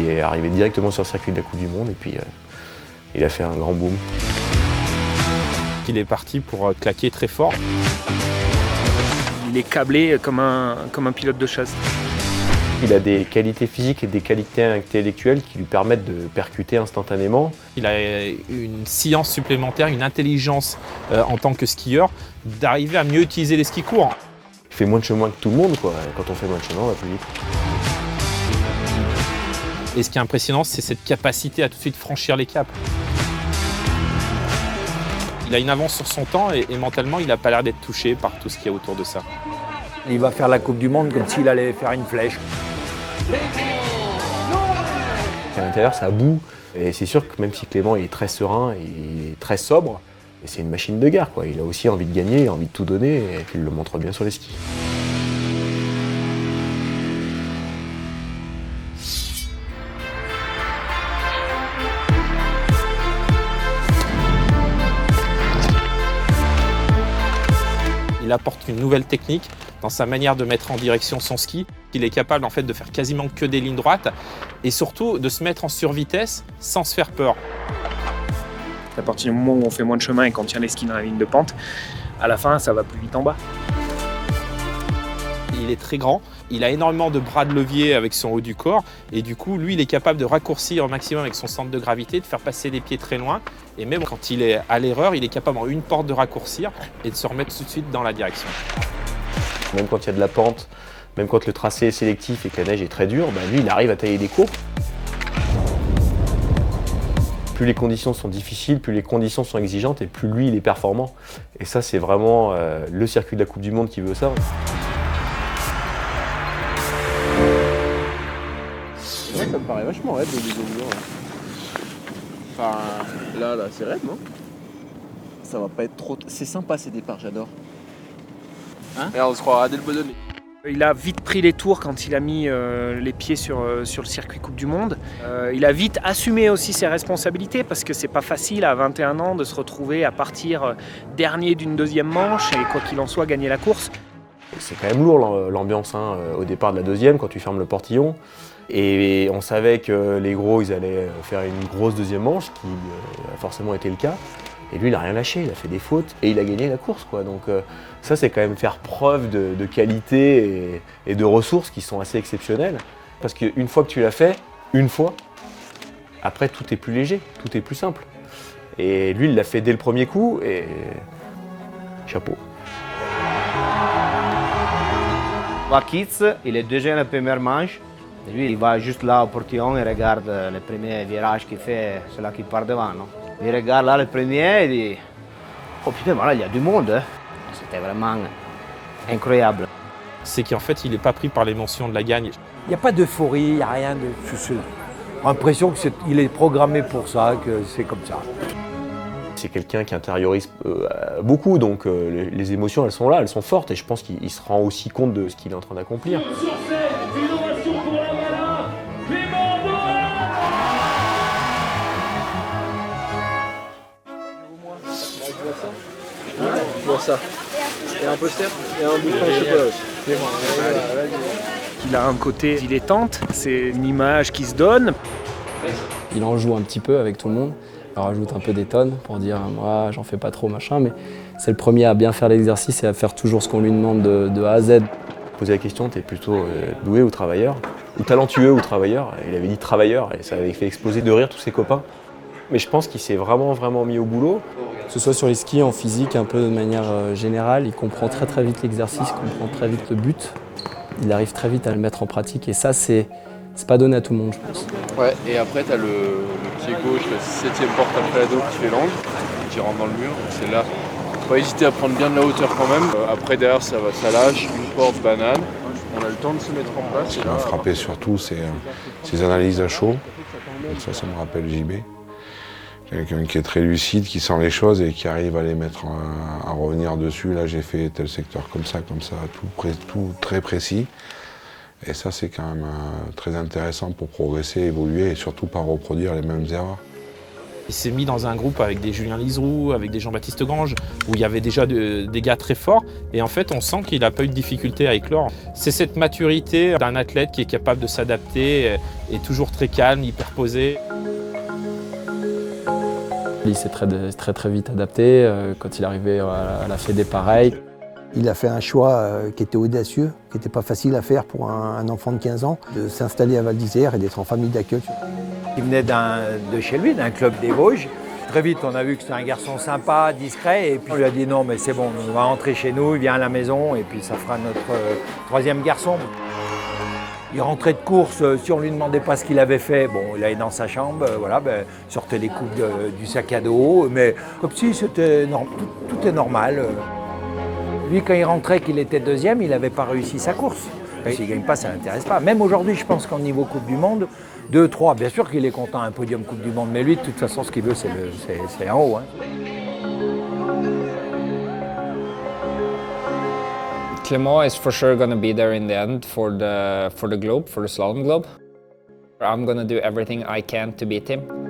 il est arrivé directement sur le circuit de la Coupe du Monde et puis il a fait un grand boom. Il est parti pour claquer très fort. Il est câblé comme un pilote de chasse. Il a des qualités physiques et des qualités intellectuelles qui lui permettent de percuter instantanément. Il a une science supplémentaire, une intelligence en tant que skieur, d'arriver à mieux utiliser les skis courts. Il fait moins de chemin que tout le monde, quoi. Quand on fait moins de chemin, on va plus vite. Et ce qui est impressionnant, c'est cette capacité à tout de suite franchir les caps. Il a une avance sur son temps et mentalement, il n'a pas l'air d'être touché par tout ce qu'il y a autour de ça. Il va faire la Coupe du Monde comme s'il allait faire une flèche. À l'intérieur, ça boue. Et c'est sûr que même si Clément est très serein, il est très sobre, et c'est une machine de guerre, quoi. Il a aussi envie de gagner, envie de tout donner, et puis il le montre bien sur les skis. Il apporte une nouvelle technique dans sa manière de mettre en direction son ski. Il est capable en fait de faire quasiment que des lignes droites et surtout de se mettre en survitesse sans se faire peur. À partir du moment où on fait moins de chemin et qu'on tient les skis dans la ligne de pente, à la fin, ça va plus vite en bas. Il est très grand, il a énormément de bras de levier avec son haut du corps et du coup, lui, il est capable de raccourcir au maximum avec son centre de gravité, de faire passer les pieds très loin et même quand il est à l'erreur, il est capable en une porte de raccourcir et de se remettre tout de suite dans la direction. Même quand il y a de la pente, même quand le tracé est sélectif et que la neige est très dure, lui, il arrive à tailler des courbes. Plus les conditions sont difficiles, plus les conditions sont exigeantes et plus lui, il est performant. Et ça, c'est vraiment le circuit de la Coupe du Monde qui veut ça. C'est vrai que ça me paraît vachement raide de désolure. Enfin, là, c'est raide, non? Ça va pas être trop... C'est sympa ces départs, j'adore. Hein? Et on se croira dès le bonhomme. Il a vite pris les tours quand il a mis les pieds sur le circuit Coupe du Monde. Il a vite assumé aussi ses responsabilités parce que c'est pas facile à 21 ans de se retrouver à partir dernier d'une deuxième manche et quoi qu'il en soit gagner la course. C'est quand même lourd l'ambiance au départ de la deuxième quand tu fermes le portillon. Et on savait que les gros ils allaient faire une grosse deuxième manche, qui a forcément été le cas. Et lui il n'a rien lâché, il a fait des fautes et il a gagné la course, quoi. Donc ça c'est quand même faire preuve de qualité et de ressources qui sont assez exceptionnelles. Parce qu'une fois que tu l'as fait, une fois, après tout est plus léger, tout est plus simple. Et lui il l'a fait dès le premier coup et chapeau. Wakitz, il est deuxième la première manche. Et lui, il va juste là au portillon et regarde le premier virage qu'il fait, celui qui part devant. Non? Il regarde là le premier et dit « Oh putain, voilà, il y a du monde. Hein. » C'était vraiment incroyable. C'est qu'en fait, il n'est pas pris par l'émotion de la gagne. Il n'y a pas d'euphorie, il n'y a rien de... J'ai l'impression qu'il est programmé pour ça, que c'est comme ça. C'est quelqu'un qui intériorise beaucoup, donc les émotions elles sont là, elles sont fortes et je pense qu'il se rend aussi compte de ce qu'il est en train d'accomplir. Je vois ça. Il y a un poster, il y a un bouton de chocolat aussi. Il a un côté dilettante, c'est une image qui se donne. Il en joue un petit peu avec tout le monde. Il rajoute un peu des tonnes pour dire moi j'en fais pas trop machin, mais c'est le premier à bien faire l'exercice et à faire toujours ce qu'on lui demande de A à Z. Poser la question, t'es plutôt doué ou travailleur, ou talentueux ou travailleur. Il avait dit travailleur et ça avait fait exploser de rire tous ses copains. Mais je pense qu'il s'est vraiment mis au boulot. Que ce soit sur les skis, en physique, un peu de manière générale, il comprend très vite l'exercice, il comprend très vite le but. Il arrive très vite à le mettre en pratique et ça c'est pas donné à tout le monde, je pense. Ouais, et après t'as le pied gauche, la 7ème porte après la dos qui fait l'angle, qui rentre dans le mur. C'est là. Faut pas hésiter à prendre bien de la hauteur quand même. Après derrière ça lâche, une porte banane. On a le temps de se mettre en place. Ce qui m'a frappé surtout, c'est ses analyses à chaud. Ça me rappelle JB. Quelqu'un qui est très lucide, qui sent les choses et qui arrive à les mettre, à revenir dessus. Là, j'ai fait tel secteur comme ça, tout très précis. Et ça, c'est quand même très intéressant pour progresser, évoluer et surtout pas reproduire les mêmes erreurs. Il s'est mis dans un groupe avec des Julien Liseroux, avec des Jean-Baptiste Grange, où il y avait déjà des gars très forts. Et en fait, on sent qu'il n'a pas eu de difficulté à éclore. C'est cette maturité d'un athlète qui est capable de s'adapter, et toujours très calme, hyper posé. Il s'est très vite adapté. Quand il est arrivé à la Fédé, pareil. Il a fait un choix qui était audacieux, qui n'était pas facile à faire pour un enfant de 15 ans, de s'installer à Val d'Isère et d'être en famille d'accueil. Il venait de chez lui, d'un club des Vosges. Très vite, on a vu que c'était un garçon sympa, discret, et puis on lui a dit non, mais c'est bon, on va rentrer chez nous, il vient à la maison, et puis ça fera notre troisième garçon. Il rentrait de course, si on ne lui demandait pas ce qu'il avait fait, bon, il allait dans sa chambre, voilà, sortait les coupes du sac à dos, mais comme si c'était tout est normal. Lui, quand il rentrait qu'il était deuxième, il n'avait pas réussi sa course. S'il ne gagne pas, ça ne l'intéresse pas. Même aujourd'hui, je pense qu'en niveau Coupe du Monde, 2, 3, bien sûr qu'il est content un podium Coupe du Monde, mais lui, de toute façon, ce qu'il veut, c'est en haut. Hein. Clément is for sure going to be there in the end for the globe, for the slalom globe. I'm going to do everything I can to beat him.